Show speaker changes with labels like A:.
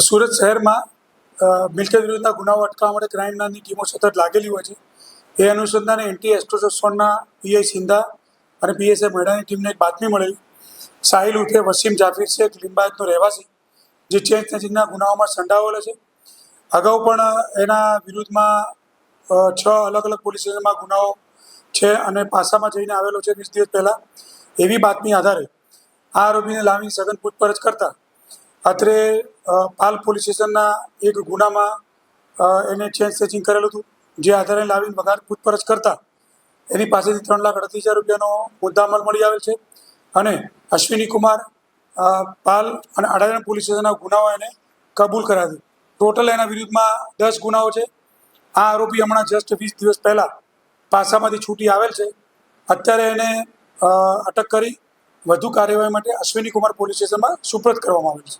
A: સુરત શહેરમાં મિલકત વિરુદ્ધના ગુનાઓ અટકાવવા માટે ક્રાઇમ બ્રાન્ચની ટીમો સતત લાગેલી હોય છે. એ અનુસંધાને એન્ટી એસ્ટ્રોઝોનના પીઆઈ સિંધા અને પીએસઆઈ મેડાની ટીમને એક બાતમી મળેલી. સાહિલ ઉર્ફે વસીમ જાફીર શેખ લિંબાયતનો રહેવાસી, જે ચેન સ્નેચિંગના ગુનાઓમાં સંડાવાયેલો છે. અગાઉ પણ એના વિરુદ્ધમાં 6 અલગ અલગ પોલીસ સ્ટેશનમાં ગુનાઓ છે અને પાસામાં જઈને આવેલો છે 20 દિવસ પહેલાં. એવી બાતમી આધારે આ આરોપીને લાવી સઘન પૂછપરછ કરતા અત્રે પાલ પોલીસ સ્ટેશનના એક ગુનામાં એને ચેન સ્નેચિંગ કરેલું હતું. જે આધારે લાવીને વગર પૂછપરછ કરતા એની પાસેથી 3,38,000 રૂપિયાનો મુદ્દામાલ મળી આવેલ છે. અને અશ્વિની કુમાર પાલ અને અડાજણ પોલીસ સ્ટેશનના ગુનાઓ એને કબૂલ કર્યા છે. ટોટલ એના વિરુદ્ધમાં 10 ગુનાઓ છે. આ આરોપી હમણાં જસ્ટ 20 દિવસ પહેલાં પાસામાંથી છૂટી આવેલ છે. અત્યારે એને અટક કરી વધુ કાર્યવાહી માટે અશ્વિની કુમાર પોલીસ સ્ટેશનમાં સુપ્રત કરવામાં આવેલ છે.